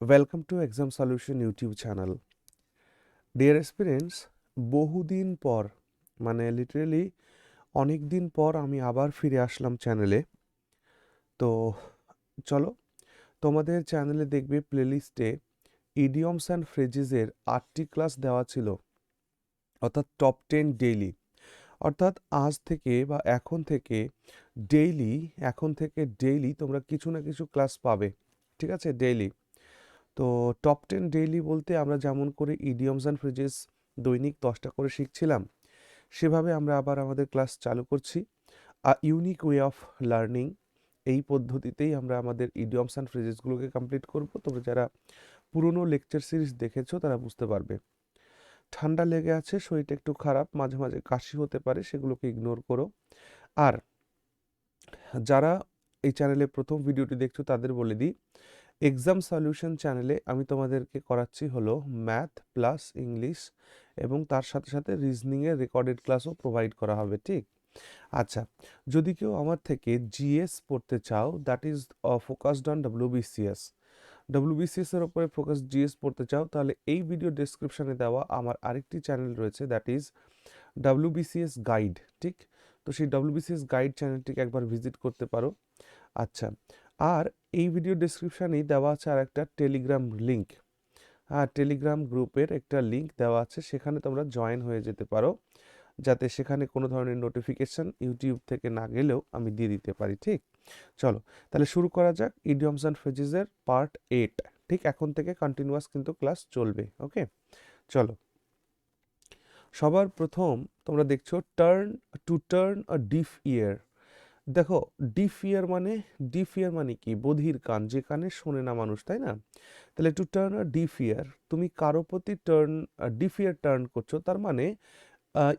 Welcome to exam solution YouTube channel. Deer experience, বহুদিন পর মানে লিটারেলি অনেক দিন পর আমি আবার ফিরে আসলাম চ্যানেলে। তো চলো, তোমাদের চ্যানেলে দেখবে প্লেলিস্টে ইডিয়মস অ্যান্ড ফ্রেজেসের 8টি ক্লাস দেওয়া ছিল, অর্থাৎ টপ 10 ডেইলি। অর্থাৎ আজ থেকে বা এখন থেকে ডেইলি তোমরা কিছু না কিছু ক্লাস পাবে, ঠিক আছে? ডেইলি। তো টপ 10 ডেইলি বলতে আমরা যেমন করে ইডিয়মস অ্যান্ড ফ্রেজেস দৈনিক 10টা করে শিখছিলাম, সেভাবে আমরা আবার আমাদের ক্লাস চালু করছি। ইউনিক ওয়ে অফ লার্নিং, এই পদ্ধতিতেই আমরা আমাদের ইডিয়মস অ্যান্ড ফ্রেজেসগুলোকে কমপ্লিট করব। তোমরা যারা পুরনো লেকচার সিরিজ দেখেছো তারা বুঝতে পারবে। ঠান্ডা লেগে আছে, শরীরটা একটু খারাপ, মাঝে মাঝে কাশি হতে পারে, সেগুলোকে ইগনোর করো। আর যারা এই চ্যানেলে প্রথম ভিডিওটি দেখছো তাদের বলে দিই, এক্সাম সলিউশন চ্যানেলে আমি তোমাদেরকে করাচ্ছি হলো ম্যাথ প্লাস ইংলিশ, এবং তার সাথে সাথে রিজনিংয়ের রেকর্ডেড ক্লাসও প্রোভাইড করা হবে, ঠিক? আচ্ছা, যদি কেউ আমার থেকে জিএস পড়তে চাও, that is focused on WBCS এর উপরে ফোকাস জিএস পড়তে চাও, তাহলে এই ভিডিও ডেসক্রিপশনে দেওয়া আমার আরেকটি চ্যানেল রয়েছে, দ্যাট ইজ ডাব্লিউবিসিএস গাইড, ঠিক? তো সেই ডাব্লিউবিসিএস গাইড চ্যানেলটিকে একবার ভিজিট করতে পারো। আচ্ছা, আর এই ভিডিও ডেসক্রিপশানেই দেওয়া আছে আর একটা টেলিগ্রাম লিঙ্ক। হ্যাঁ, টেলিগ্রাম গ্রুপের একটা লিঙ্ক দেওয়া আছে, সেখানে তোমরা জয়েন হয়ে যেতে পারো, যাতে সেখানে কোনো ধরনের নোটিফিকেশান ইউটিউব থেকে না গেলেও আমি দিয়ে দিতে পারি, ঠিক? চলো, তাহলে শুরু করা যাক ইডিয়মস অ্যান্ড ফ্রেজেসের পার্ট 8। ঠিক এখন থেকে কন্টিনিউয়াস কিন্তু ক্লাস চলবে, ওকে? চলো, সবার প্রথম তোমরা দেখছো টার্ন আ ডিফ ইয়ার। দেখো, ডিফ ইয়ার মানে কি? বধির কান, যে কানে শোনে না মানুষ, তাই না? তাহলে টু টার্ন আ ডিফ ইয়ার, তুমি কারো প্রতি ডিফ ইয়ার টার্ন করছো, তার মানে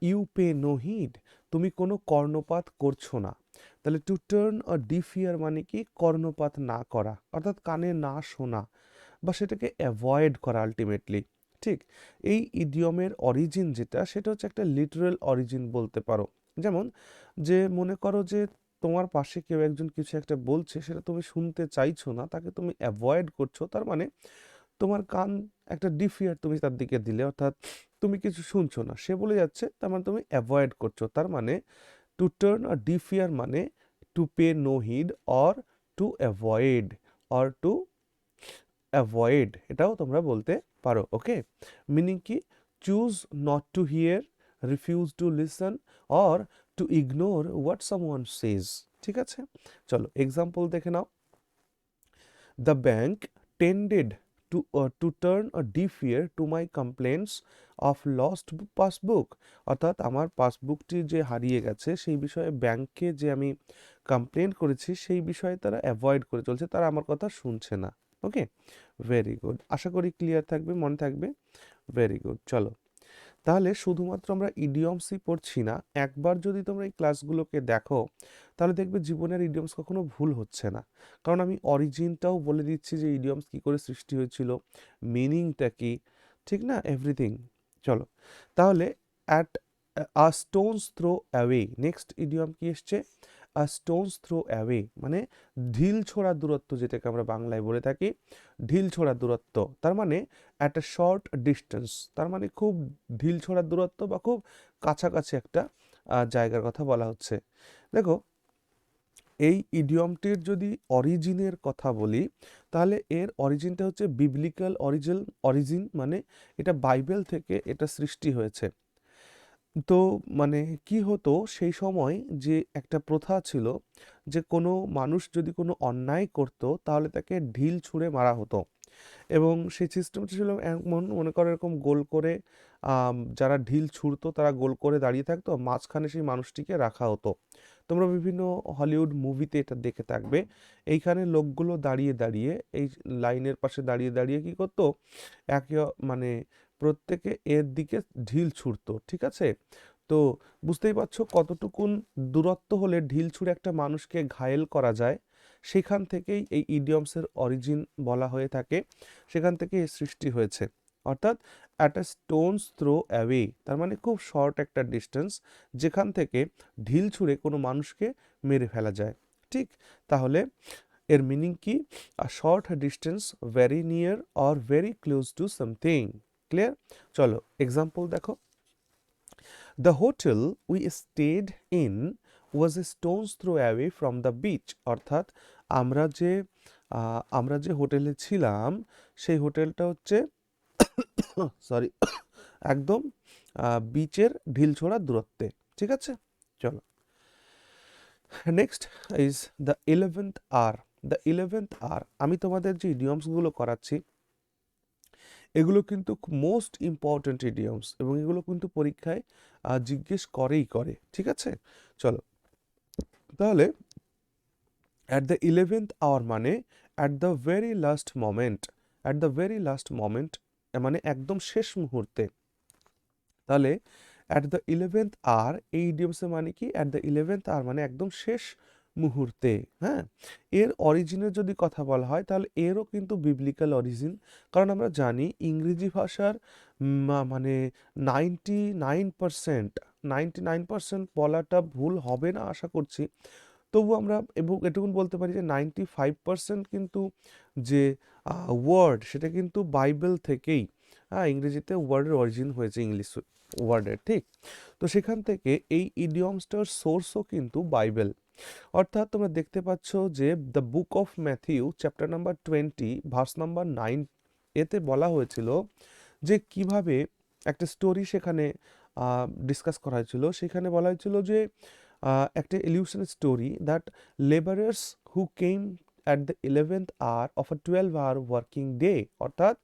ইউ পে নো হিড, তুমি কোনো কর্ণপাত করছো না। তাহলে টু টার্ন আ ডিফ ইয়ার মানে কি? কর্ণপাত না করা, অর্থাৎ কানে না শোনা বা সেটাকে অ্যাভয়েড করা আলটিমেটলি, ঠিক? এই ইডিয়মের অরিজিন যেটা, সেটা হচ্ছে একটা লিটারাল অরিজিন বলতে পারো। যেমন, যে মনে করো যে তোমার পাশে কেউ একজন কিছু একটা বলছে, সেটা তুমি শুনতে চাইছো না, তাকে তুমি অ্যাভয়েড করছো, তার মানে তোমার কান একটা ডিফিয়ার তুমি তার দিকে দিলে, অর্থাৎ তুমি কিছু শুনছো না, সে বলে যাচ্ছে, তার মানে তুমি অ্যাভয়েড করছো। তার মানে টু টার্ন আ ডিফিয়ার মানে to pay no heed, or to avoid, to avoid, এটাও তোমরা বলতে পারো, ওকে? মিনিং কি? Choose not to hear, refuse to listen, or to ignore what someone says, ঠিক আছে? চলো এক্সাম্পল দেখে নাও। The bank tended to turn a deaf ear to my complaints of lost passbook, অর্থাৎ আমার পাসবুকটি যে হারিয়ে গেছে সেই বিষয়ে ব্যাংককে যে আমি কমপ্লেন করেছি, সেই বিষয়ে তারা অ্যাভয়েড করে চলছে, তারা আমার কথা শুনছে না, ওকে? ভেরি গুড, আশা করি ক্লিয়ার থাকবে, মনে থাকবে। Very good. চলো, তাহলে শুধুমাত্র আমরা ইডিয়মসই পড়ছি না, একবার যদি তোমরা এই ক্লাসগুলোকে দেখো, তাহলে দেখবে জীবনের ইডিয়মস কখনো ভুল হচ্ছে না। কারণ আমি অরিজিনটাও বলে দিচ্ছি যে ইডিয়মস কী করে সৃষ্টি হয়েছিল, মিনিংটা কি, ঠিক না? এভরিথিং। চলো, তাহলে at a stone's throw away, next idiom কি এসছে? আ স্টোনস থ্রো অ্যাওয়ে মানে ঢিল ছোড়া দূরত্ব, যেটাকে আমরা বাংলায় বলে থাকি ঢিল ছোড়া দূরত্ব। তার মানে অ্যাট এ শর্ট ডিস্টেন্স, তার মানে খুব ঢিল ছোড়ার দূরত্ব বা খুব কাছাকাছি একটা জায়গার কথা বলা হচ্ছে। দেখো, এই ইডিয়মটির যদি অরিজিনের কথা বলি, তাহলে এর অরিজিনটা হচ্ছে বিবলিক্যাল অরিজিন, মানে এটা বাইবেল থেকে এটা সৃষ্টি হয়েছে। তো মানে কি হতো সেই সময়, যে একটা প্রথা ছিল যে কোনো মানুষ যদি কোনো অন্যায় করত, তাহলে তাকে ঢিল ছুঁড়ে মারা হতো। এবং সেই সিস্টেমটা ছিল এমন, মনে করো এরকম গোল করে, যারা ঢিল ছুঁড়তো তারা গোল করে দাঁড়িয়ে থাকতো, মাঝখানে সেই মানুষটিকে রাখা হতো। তোমরা বিভিন্ন হলিউড মুভিতে এটা দেখে থাকবে। এইখানে লোকগুলো দাঁড়িয়ে দাঁড়িয়ে, এই লাইনের পাশে দাঁড়িয়ে দাঁড়িয়ে কি করতো, একে মানে প্রত্যেকে এর দিকে ঢিল ছুঁড়তো, ঠিক আছে? তো বুঝতেই পারছো কতটুকুন দূরত্ব হলে ঢিল ছুঁড়ে একটা মানুষকে ঘায়েল করা যায়। সেখান থেকেই এই ইডিয়মসের অরিজিন বলা হয়ে থাকে, সেখান থেকে এর সৃষ্টি হয়েছে। অর্থাৎ at a stone's throw away, তার মানে খুব শর্ট একটা ডিস্টেন্স, যেখান থেকে ঢিল ছুঁড়ে কোনো মানুষকে মেরে ফেলা যায়, ঠিক? তাহলে এর মিনিং কি? A short distance, very near or very close to something. Clear? চলো এক্সাম্পল দেখো। The hotel we stayed in was a stone's throw away from the beach. অর্থাৎ আমরা যে আমরা যে হোটেলে ছিলাম সেই হোটেলটা হচ্ছে সরি একদম বিচের ঢিলছোড়া দূরত্বে। ঠিক আছে, চলো next is the 11th hour. The 11th hour, আমি তোমাদের যে ইডিয়মসগুলো করাচ্ছি এগুলো কিন্তু মোস্ট ইম্পর্ট্যান্ট ইডিয়মস এবং এগুলো কিন্তু পরীক্ষায় জিজ্ঞেস করেই করে। ঠিক আছে, চলো তাহলে অ্যাট দ্য 11th আওয়ার মানে at the very last moment. At the very last moment মানে একদম শেষ মুহূর্তে। তাহলে অ্যাট দ্য 11th আওয়ার এই ইডিয়মসের মানে কি? অ্যাট দ্য 11th আওয়ার মানে একদম শেষ মুহূর্তে। হ্যাঁ, এর অরিজিনের যদি কথা বলা হয় তাহলে এরও কিন্তু বিবলিক্যাল অরিজিন। কারণ আমরা জানি ইংরেজি ভাষার মানে 99% বলাটা ভুল হবে না আশা করছি। তবু আমরা এবং এটুকুন বলতে পারি যে 95% কিন্তু যে ওয়ার্ড সেটা কিন্তু বাইবেল থেকেই, হ্যাঁ, ইংরেজিতে ওয়ার্ডের অরিজিন হয়েছে ইংলিশ ওয়ার্ডের। ঠিক, তো সেখান থেকে এই ইডিয়মসটার সোর্সও কিন্তু বাইবেল। অর্থাৎ তোমরা দেখতে পাচ্ছ যে the book of Matthew chapter number 20 verse number 9 এতে বলা হয়েছিল যে কিভাবে একটা স্টোরি সেখানে ডিসকাস করা হয়েছিল। সেখানে বলা হয়েছিল যে একটা illusion story that labourers who came at the 11th hour of a 12-hour working day. অর্থাৎ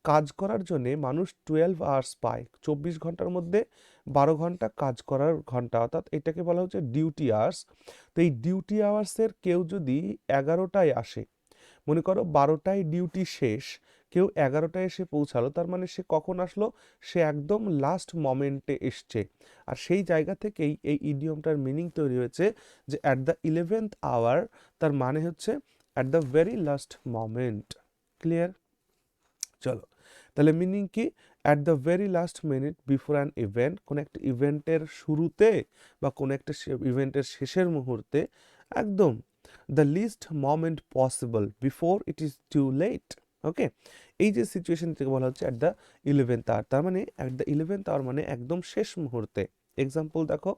কাজ করার জন্যে মানুষ 12 আওয়ার্স পায়, 24 ঘন্টার মধ্যে 12 ঘন্টা কাজ করার ঘন্টা, অর্থাৎ এটাকে বলা হচ্ছে ডিউটি আওয়ার্স। তো এই ডিউটি আওয়ার্সের কেউ যদি 11টায় আসে, মনে করো 12টায় ডিউটি শেষ, কেউ 11টায় এসে পৌঁছালো, তার মানে সে কখন আসলো? সে একদম লাস্ট মোমেন্টে এসছে। আর সেই জায়গা থেকেই এই ইডিয়মটার মিনিং তৈরি হয়েছে যে অ্যাট দ্য 11th আওয়ার, তার মানে হচ্ছে at the very last moment. Clear? চলো তাহলে মিনিং কি? At the very last minute before an event, কোন একটা ইভেন্টের শুরুতে বা কোন একটা ইভেন্টের শেষের মুহূর্তে, একদম the last moment possible before it is too late. Okay, এই যে সিচুয়েশন থেকে বলা হচ্ছে অ্যাট দ্য 11th আওয়ার, তার মানে অ্যাট দ্য 11th আওয়ার মানে একদম শেষ মুহূর্তে। এক্সাম্পল দেখো,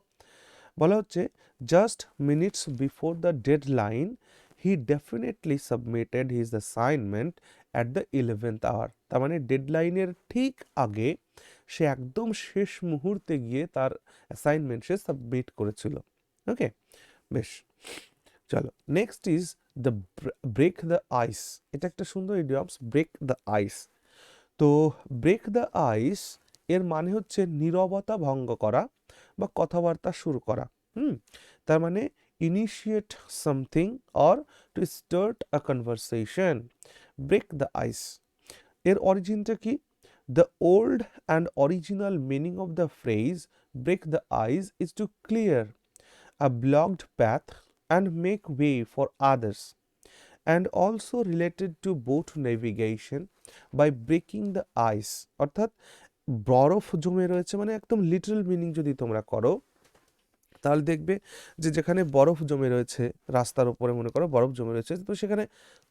বলা হচ্ছে just minutes before the deadline he definitely submitted his assignment at the 11th hour. তার মানে ডেডলাইনের ঠিক আগে সে একদম শেষ মুহূর্তে গিয়ে তার অ্যাসাইনমেন্ট সে সাবমিট করেছিল। ওকে, বেশ, চলো next is the break the ice. এটা একটা সুন্দর ইডিয়মস, ব্রেক দ্য আইস। তো ব্রেক দ্য আইস এর মানে হচ্ছে নীরবতা ভঙ্গ করা বা কথাবার্তা শুরু করা। তার মানে initiate something or to start a conversation. Break the ice এর অরিজিনটা কি? The old and original meaning of the phrase break the ice is to clear a blocked path and make way for others, and also related to boat navigation by breaking the ice। অর্থাৎ বরফ জমে রয়েছে মানে একদম লিটরাল meaning যদি তোমরা করো তাহলে দেখবে যে যেখানে বরফ জমে রয়েছে রাস্তার উপরে, মনে করো বরফ জমে রয়েছে, তো সেখানে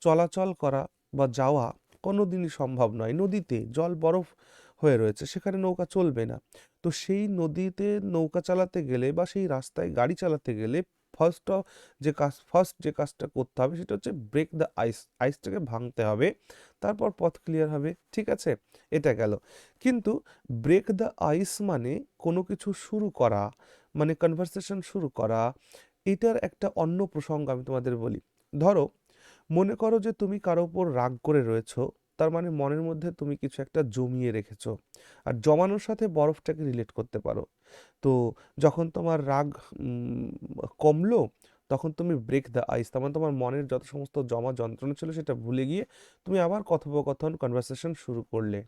চলাচল করা বা যাওয়া কোনো দিনই সম্ভব নয়। নদীতে জল বরফ হয়ে রয়েছে, সেখানে নৌকা চলবে না। তো সেই নদীতে নৌকা চালাতে গেলে বা সেই রাস্তায় গাড়ি চালাতে গেলে ফার্স্ট যে কাজটা করতে হবে সেটা হচ্ছে ব্রেক দ্য আইস। আইসটাকে ভাঙতে হবে, তারপর পথ ক্লিয়ার হবে। ঠিক আছে, এটা গেল। কিন্তু ব্রেক দ্য আইস মানে কোনো কিছু শুরু করা, মানে কনভারসেশন শুরু করা। এটার একটা অন্য প্রসঙ্গ আমি তোমাদের বলি। ধরো মনে করো যে তুমি কারো উপর রাগ করে রয়েছো, তার মানে মনের মধ্যে তুমি কিছু একটা জমিয়ে রেখেছো। আর জমানোর সাথে বরফটাকে রিলেট করতে পারো। তো যখন তোমার রাগ কমলো তখন তুমি ব্রেক দ্য আইস, তার মানে তোমার মনের যত সমস্ত জমা যন্ত্রণা ছিল সেটা ভুলে গিয়ে তুমি আবার কথোপকথন কনভারসেশন শুরু করলে।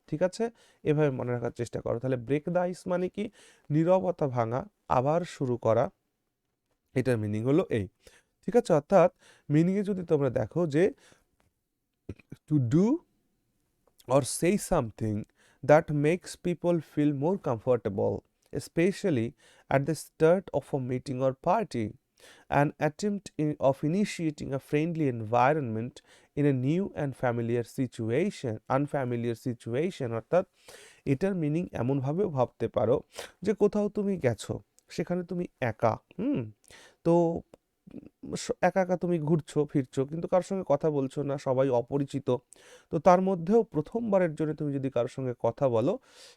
ঠিক আছে, এভাবে মনে রাখার চেষ্টা করো। তাহলে ব্রেক দ্য আইস মানে কি? নীরবতা ভাঙা, আবার শুরু করা। এটার মিনিং হলো এই। ঠিক আছে, অর্থাৎ মিনিংয়ে যদি তোমরা দেখো যে to do or say something that makes people feel more comfortable, especially at the start of a meeting or party. an attempt of initiating a friendly environment in a new and unfamiliar situation অর্থাৎ এটার meaning এমনভাবেও ভাবতে পারো যে কোথাও তুমি গেছো, সেখানে তুমি একা, তো একা একা তুমি ঘুরছো ফিরছো কিন্তু কারোর সঙ্গে কথা বলছো না, সবাই অপরিচিত। তো তার মধ্যেও প্রথমবারের জন্য তুমি যদি কারোর সঙ্গে কথা বলো,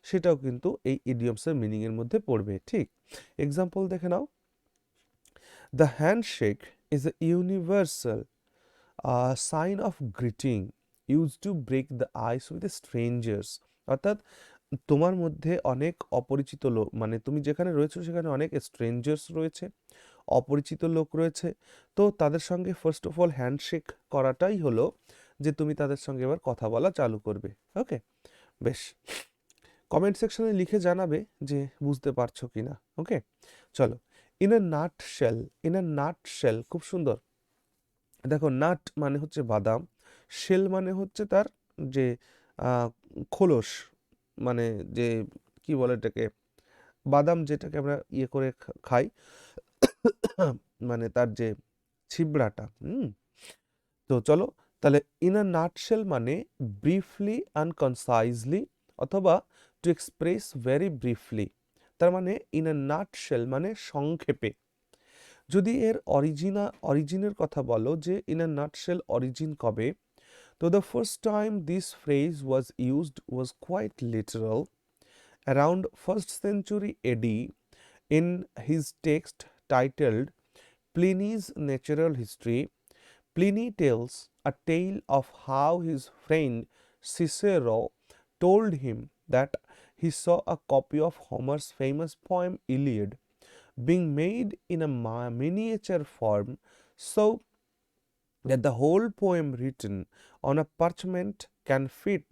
সেটাও কিন্তু এই ইডিয়মসের মিনিং এর মধ্যে পড়বে। ঠিক, এক্সাম্পল দেখে নাও। The handshake is a universal sign of greeting used to break the ice with strangers. অর্থাৎ তোমার মধ্যে অনেক অপরিচিত লোক, মানে তুমি যেখানে রয়েছো সেখানে অনেক স্ট্রেঞ্জার্স রয়েছে, অপরিচিত লোক রয়েছে। তো তাদের সঙ্গে ফার্স্ট অফ অল হ্যান্ডশেক করাটাই হলো যে তুমি তাদের সঙ্গে এবার কথা বলা চালু করবে। ওকে, বেশ, কমেন্ট সেকশনে লিখে জানাবে যে বুঝতে পারছো কিনা। ওকে, চলো। In a nutshell, in a nutshell, খুব সুন্দর। দেখো, নাট মানে হচ্ছে বাদাম, শেল মানে হচ্ছে তার যে খোলস, মানে যে কি বলে এটাকে, বাদাম যেটাকে আমরা ইয়ে করে খাই, মানে তার যে ছিবড়াটা। তো চলো, তাহলে ইন আ নাটশেল মানে ব্রিফলি আনকনসাইজলি, অথবা টু এক্সপ্রেস ভেরি ব্রিফলি। তার মানে ইন আ নাটশেল মানে সংক্ষেপে। যদি এর অরিজিনের কথা বলো যে ইন আ নাটশেল অরিজিন কবে, তো the first time this phrase was used was quite literal around 1st century AD in his text titled Pliny's Natural History. Pliny tells a tale of how his friend Cicero told him that he saw a copy of Homer's famous poem Iliad being made in a miniature form so that the whole poem written on a parchment can fit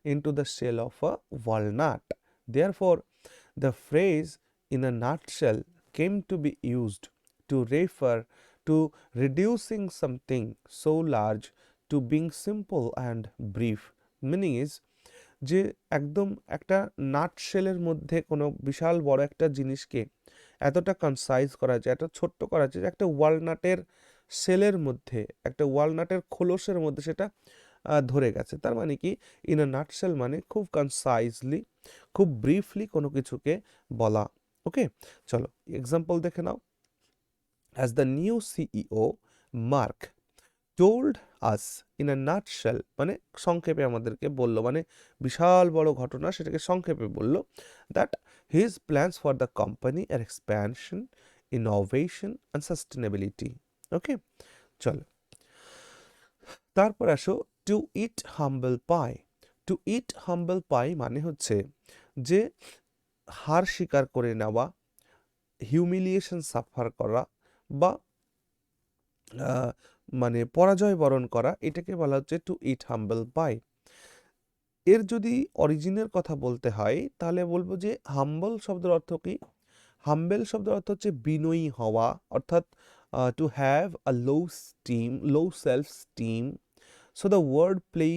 into the shell of a walnut. Therefore, the phrase in a nutshell came to be used to refer to reducing something so large to being simple and brief. Meaning is যে একদম একটা নাটশেলের মধ্যে কোনো বিশাল বড় একটা জিনিসকে এতটা concise করা যায়, এত ছোট্ট করা যায়, একটা ওয়ালনাটের সেলের মধ্যে, একটা ওয়ালনাটের খোলসের মধ্যে সেটা ধরে গেছে। তার মানে কি, ইন আ নাটশেল মানে খুব কনসাইজলি, খুব ব্রিফলি কোনো কিছুকে বলা। ওকে, চলো এক্সাম্পল দেখে নাও। As the new CEO Mark told us in a nutshell, মানে সংক্ষেপে আমাদেরকে বললো, মানে বিশাল বড় ঘটনা সেটাকে সংক্ষেপে বললো, that his plans for the company are expansion, innovation and sustainability. ওকে, চলো তারপর আসো টু ইট হাম্বল পাই। টু ইট হাম্বল পাই মানে হচ্ছে যে হার স্বীকার করে নেওয়া, হিউমিলিয়েশন সাফার করা, বা মানে পরাজয় বরণ করা, এটাকে বলা হচ্ছে টু ইট হাম্বল পাই। এর যদি অরিজিনের কথা বলতে হয় তাহলে বলবো যে হাম্বল শব্দের অর্থ কি, হাম্বেল শব্দের অর্থ হচ্ছে বিনয়ী হওয়া, অর্থাৎ to have a low self esteem. So the word play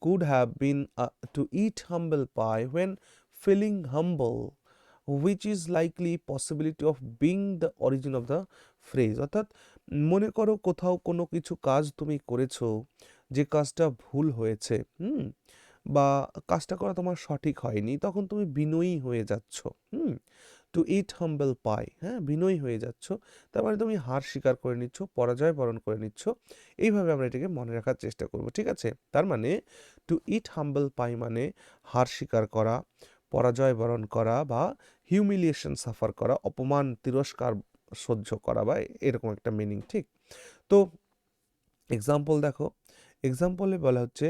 could have been to eat humble pie when feeling humble, which is likely possibility of being the origin of the phrase. অর্থাৎ মনে করো কোথাও কোনো কিছু কাজ তুমি করেছো, যে কাজটা ভুল হয়েছে, বা কাজটা করা তোমার সঠিক হয়নি, তখন তুমি বিনয়ী হয়ে যাচ্ছ। টু ইট হাম্বল পাই, হ্যাঁ, বিনয়ী হয়ে যাচ্ছ, তার মানে তুমি হার স্বীকার করে নিচ্ছ, পরাজয় বরণ করে নিচ্ছ। এইভাবে আমরা এটাকে মনে রাখার চেষ্টা করব, ঠিক আছে? তার মানে টু ইট হাম্বল পাই মানে হার স্বীকার করা, পরাজয় বরণ করা, বা হিউমিলিয়েশন সাফার করা, অপমান তিরস্কার সহ্য করা, বা এরকম একটা মিনিং। ঠিক, তো এক্সাম্পল দেখো, এক্সাম্পলে বলা হচ্ছে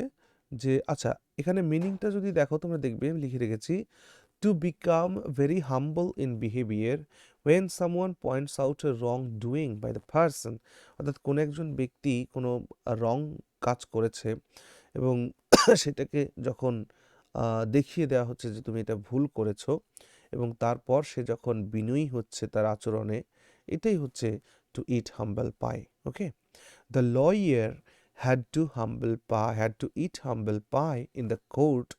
যে, আচ্ছা এখানে মিনিংটা যদি দেখো তোমরা দেখবে আমি লিখে রেখেছি, to become very humble in behaviour when someone points out a wrongdoing by the person. অর্থাৎ কোনো একজন ব্যক্তি কোনো রং কাজ করেছে এবং সেটাকে যখন দেখিয়ে দেওয়া হচ্ছে যে তুমি এটা ভুল করেছো, এবং তারপর সে যখন বিনয়ী হচ্ছে তার আচরণে, এটাই হচ্ছে to eat humble pie. Okay, the lawyer had to eat humble pie in the court.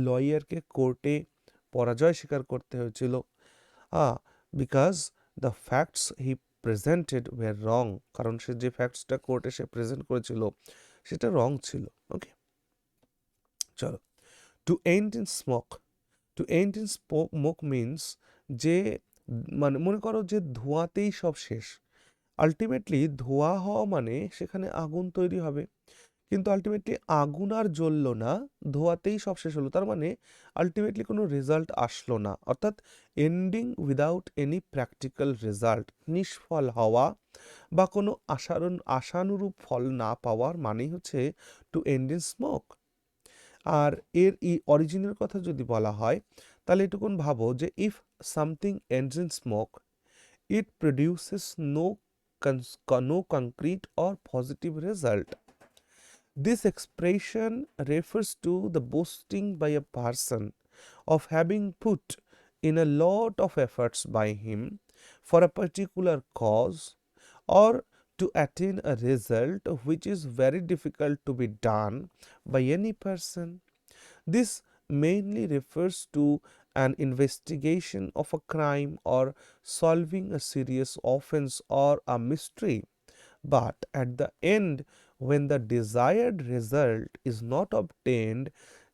লয়ারকে কোর্টে পরাজয় স্বীকার করতে হয়েছিল, because the facts he presented were wrong, কারণ সে যে ফ্যাক্টসটা কোর্টে সে প্রেজেন্ট করেছিল সেটা রং ছিল। ওকে, চলো। To end in smoke, to end in smoke means যে মানে মনে করো যে ধোঁয়াতেই সব শেষ। আলটিমেটলি ধোঁয়া হওয়া মানে সেখানে আগুন তৈরি হবে, কিন্তু আলটিমেটলি আগুন আর জ্বললো না, ধোঁয়াতেই সব শেষ হলো। তার মানে আলটিমেটলি কোনো রেজাল্ট আসলো না, অর্থাৎ ending without any practical result, নিষ্ফল হওয়া বা কোনো আশানুরূপ ফল না পাওয়ার মানেই হচ্ছে টু এন্ড ইন স্মোক। আর এর অরিজিনের কথা যদি বলা হয় তাহলে এটুকুন ভাবো যে if something ends in smoke it produces no concrete or positive result. This expression refers to the boasting by a person of having put in a lot of efforts by him for a particular cause or to attain a result which is very difficult to be done by any person. This mainly refers to an investigation of a crime or solving a serious offense or a mystery. But at the end, when the desired result is not obtained,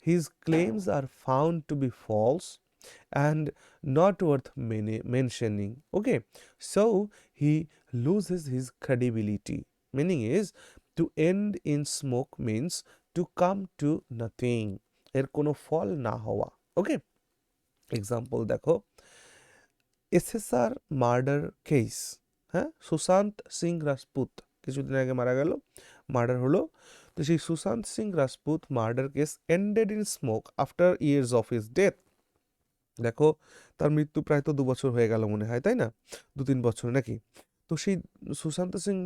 his claims are found to be false and not worth mentioning. Okay, so he loses his credibility. Meaning is, to end in smoke means to come to nothing, এর কোনো ফল না হওয়া। ওকে, example দেখো, SSR murder case, হ্যাঁ, সুশান্ত সিং রাজপুত কিছুদিন আগে মারা গেল, মার্ডার হলো। তো সেই Sushant Singh Rajput murder case ended in smoke after years of his death. দেখো তার মৃত্যু প্রায় তো 2 বছর হয়ে গেল মনে হয়, তাই না, 2-3 বছর নাকি। তো সেই সুশান্ত সিং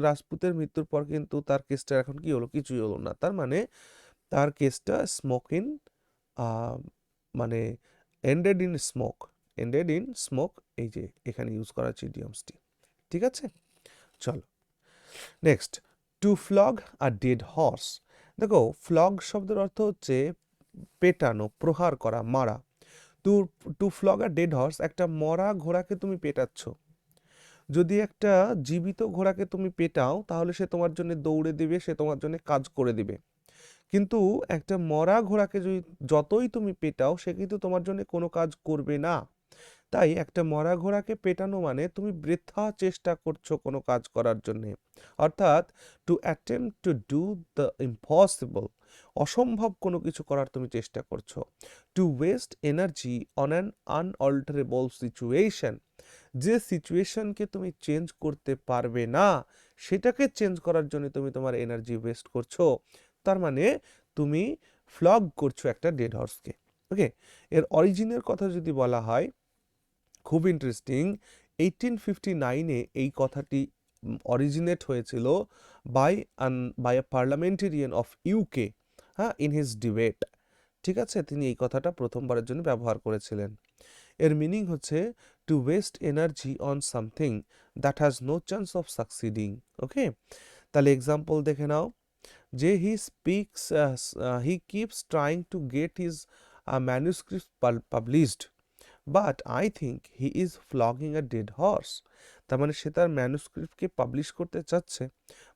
রাজপুতের মৃত্যুর পর কিন্তু তার কেসটা এখন কি হলো, কিছুই হলো না। তার মানে তার কেসটা স্মোক ইন মানে ended in smoke, ended in smoke, এই যে এখানে ইউজ করা হচ্ছে ইডিয়মসটি। ঠিক আছে, চলো next. To flog a dead horse. দেখো ফ্লগ শব্দের অর্থ হচ্ছে পেটানো, প্রহার করা, মারা। To to flog a dead horse, একটা মরা ঘোড়াকে তুমি পেটাচ্ছ। যদি একটা জীবিত ঘোড়াকে তুমি পেটাও তাহলে সে তোমার জন্য দৌড়ে দিবে, সে তোমার জন্য কাজ করে দিবে। কিন্তু একটা মরা ঘোড়াকে যতই তুমি পেটাও সে কিন্তু তোমার জন্য কোনো কাজ করবে না। তাই একটা মরা ঘোড়াকে পেটানো মানে তুমি বৃথা চেষ্টা করছো কোনো কাজ করার জন্যে, অর্থাৎ to attempt to do the impossible, অসম্ভব কোনো কিছু করার তুমি চেষ্টা করছো। To waste energy on an unalterable situation, যে সিচুয়েশনকে তুমি চেঞ্জ করতে পারবে না সেটাকে চেঞ্জ করার জন্য তুমি তোমার এনার্জি ওয়েস্ট করছো। তার মানে তুমি ফ্লগ করছো একটা ডেড হর্সকে। ওকে, এর অরিজিনের কথা যদি বলা হয়, খুব ইন্টারেস্টিং, 1859-এ এই কথাটি অরিজিনেট হয়েছিল by a parliamentarian of UK, হ্যাঁ, ইন হিজ ডিবেট। ঠিক আছে, তিনি এই কথাটা প্রথমবারের জন্য ব্যবহার করেছিলেন। এর মিনিং হচ্ছে to waste energy on something that has no chance of succeeding. Okay, তাহলে এক্সাম্পল দেখে নাও যে he keeps trying to get his manuscript published but I think he is flogging a dead horse. তার মানে সে তার ম্যানুস্ক্রিপ্টকে publish করতে চাচ্ছে,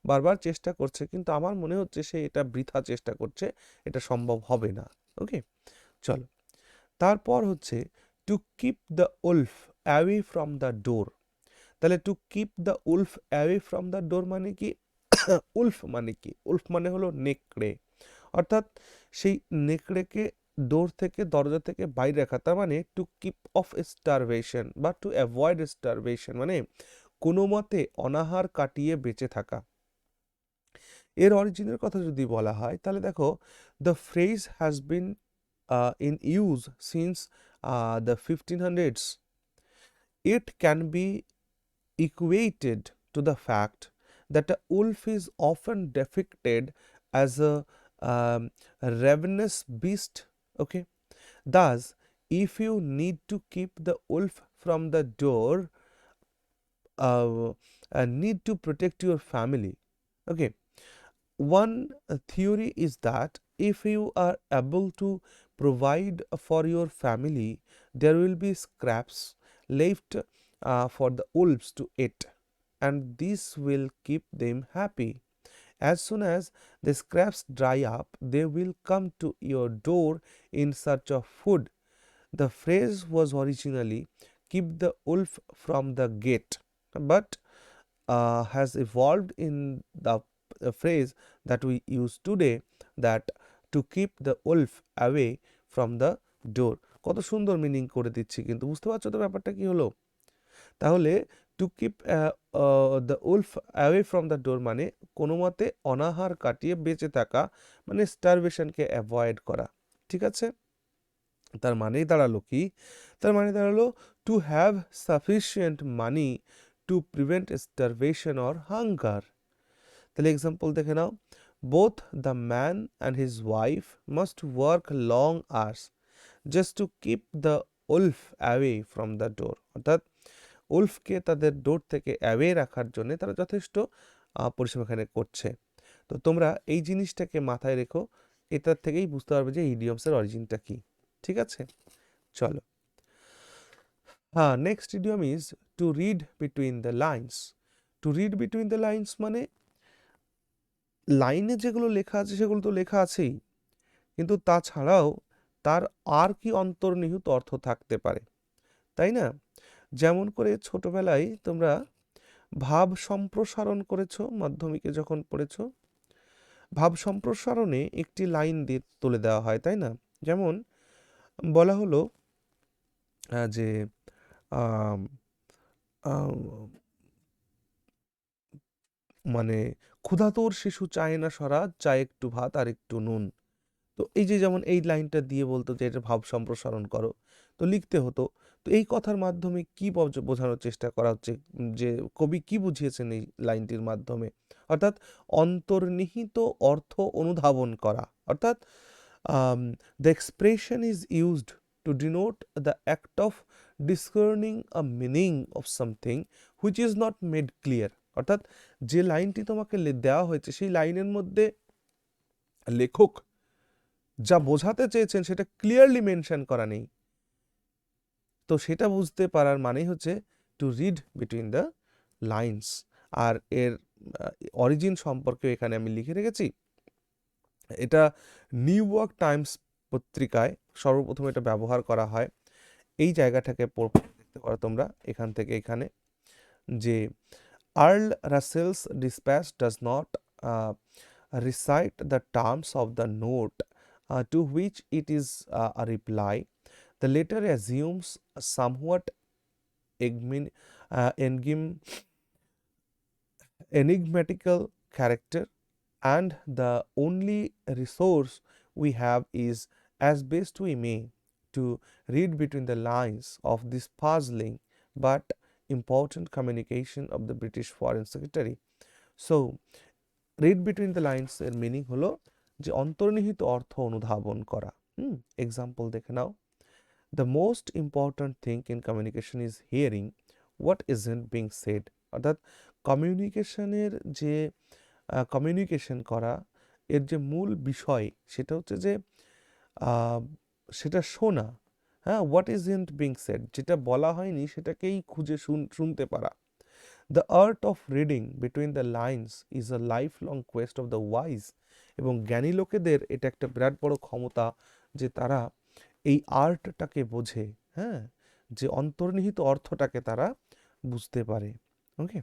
বারবার চেষ্টা করছে, কিন্তু আমার মনে হচ্ছে সে এটা বৃথা চেষ্টা করছে, এটা সম্ভব হবে না। ওকে, চলো তারপর হচ্ছে to keep the wolf away from the door. তাহলে to keep the wolf away from the door মানে কি? উলফ মানে কি? উলফ মানে হলো নেকড়ে, অর্থাৎ সেই নেকড়েকে ডোর থেকে, দরজা থেকে বাইরে রাখা। তার মানে টু কিপ অফ স্টারভেশন বা টু অ্যাভয়েড স্টারভেশন মানে কোনো মতে অনাহার কাটিয়ে বেঁচে থাকা। এর অরিজিনের কথা যদি বলা হয় তাহলে দেখো, the phrase has been in use since the 1500s. It can be equated to the fact that a wolf is often depicted as a ravenous beast. Okay, thus, if you need to keep the wolf from the door, need to protect your family. Okay, one theory is that if you are able to provide for your family, there will be scraps left for the wolves to eat. and this will keep them happy. As soon as the scraps dry up, they will come to your door in search of food. The phrase was originally keep the wolf from the gate, but has evolved in the phrase that we use today, that to keep the wolf away from the door. কত সুন্দর meaning করে দিচ্ছি, কিন্তু বুঝতে পারছো তো ব্যাপারটা কি হলো? তাহলে to keep the wolf away from the door মানে কোনো মতে অনাহার কাটিয়ে বেঁচে থাকা, মানে স্টারভেশনকে অ্যাভয়েড করা। ঠিক আছে, তার মানেই দাঁড়ালো কি? তার মানে দাঁড়ালো to have sufficient money to prevent starvation or hunger. তাহলে এক্সাম্পল দেখে নাও, both the man and his wife must work long hours just to keep the wolf away from the door. অর্থাৎ উলফকে তাদের ডোর থেকে অ্যাওয়ে রাখার জন্য তারা যথেষ্ট পরিশ্রম এখানে করছে। তো তোমরা এই জিনিসটাকে মাথায় রেখো, এটার থেকেই বুঝতে পারবে যে ইডিয়মসের অরিজিনটা কি। ঠিক আছে, চলো। হ্যাঁ, next idiom is to read between the lines. To read between the lines মানে লাইনে যেগুলো লেখা আছে সেগুলো তো লেখা আছেই, কিন্তু তাছাড়াও তার আর কি অন্তর্নিহিত অর্থ থাকতে পারে, তাই না? যেমন করে ছোটবেলায় তোমরা ভাব সম্প্রসারণ করেছো, মাধ্যমিকে যখন পড়েছো, ভাব সম্প্রসারণে একটি লাইন দিয়ে তুলে দেওয়া হয়, তাই না? যেমন বলা হলো যে মানে ক্ষুধাতুর শিশু চায় না সরা, চায় একটু ভাত আর একটু নুন। তো এই যে যেমন এই লাইনটা দিয়ে বলতো যে এটা ভাব সম্প্রসারণ করো, তো লিখতে হতো। তো এই কথার মাধ্যমে কি বোঝানোর চেষ্টা করা হচ্ছে, যে কবি কি বুঝিয়েছেন এই লাইনটির মাধ্যমে? অর্থাৎ অন্তর্নিহিত অর্থ অনুধাবন করা। অর্থাৎ the expression is used to denote the act of discerning a meaning of something which is not made clear. অর্থাৎ যে লাইনটি তোমাকে দেওয়া হয়েছে সেই লাইনের মধ্যে লেখক যা বোঝাতে চেয়েছেন সেটা ক্লিয়ারলি মেনশন করা নেই। তো সেটা বুঝতে পারার মানেই হচ্ছে to read between the lines. আর এর অরিজিন সম্পর্কে এখানে আমি লিখে রেখেছি। এটা নিউ ইয়র্ক টাইমস পত্রিকায় সর্বপ্রথম এটা ব্যবহার করা হয়। এই জায়গাটাকে দেখতে পারো তোমরা এখান থেকে এখানে, যে Earl Russell's dispatch does not recite the terms of the note to which it is a reply. The letter assumes a somewhat enigmatical character, and the only resource we have is, as best we may, to read between the lines of this puzzling but important communication of the British Foreign Secretary. So, read between the lines এর মিনিং হলো যে অন্তর্নিহিত অর্থ অনুধাবন করা। Example দেখে নাও, the most important thing in communication is hearing what isn't being said. অর্থাৎ কমিউনিকেশনের যে কমিউনিকেশন করা এর যে মূল বিষয় সেটা হচ্ছে যে সেটা শোনা। হ্যাঁ, হোয়াট ইজন্ট বিং সেড, যেটা বলা হয়নি সেটাকেই খুঁজে শুনতে পারা। The art of reading between the lines is a lifelong quest of the wise. এবং জ্ঞানী লোকেদের এটা একটা বিরাট বড় ক্ষমতা যে তারা এই আর্টটাকে বোঝে, হ্যাঁ, যে অন্তর্নিহিত অর্থটাকে তারা বুঝতে পারে। ওকে,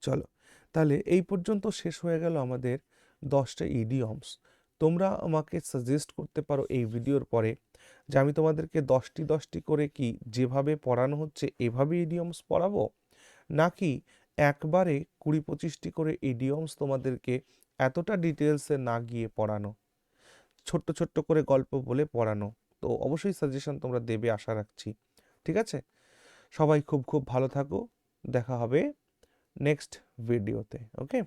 চলো তাহলে এই পর্যন্ত শেষ হয়ে গেল আমাদের 10টা ইডিয়মস। তোমরা আমাকে সাজেস্ট করতে পারো এই ভিডিওর পরে যে আমি তোমাদেরকে 10টি করে কি যেভাবে পড়ানো হচ্ছে এভাবে ইডিয়মস পড়াবো, নাকি একবারে 20-25টি করে ইডিয়মস তোমাদেরকে এতটা ডিটেলসে না গিয়ে পড়ানো, ছোট্ট ছোট্ট করে গল্প বলে পড়ানো। তো অবশ্যই সাজেশন তোমরা দেবে আশা রাখছি। ঠিক আছে, সবাই খুব খুব ভালো থাকো, দেখা হবে নেক্সট ভিডিওতে। ওকে।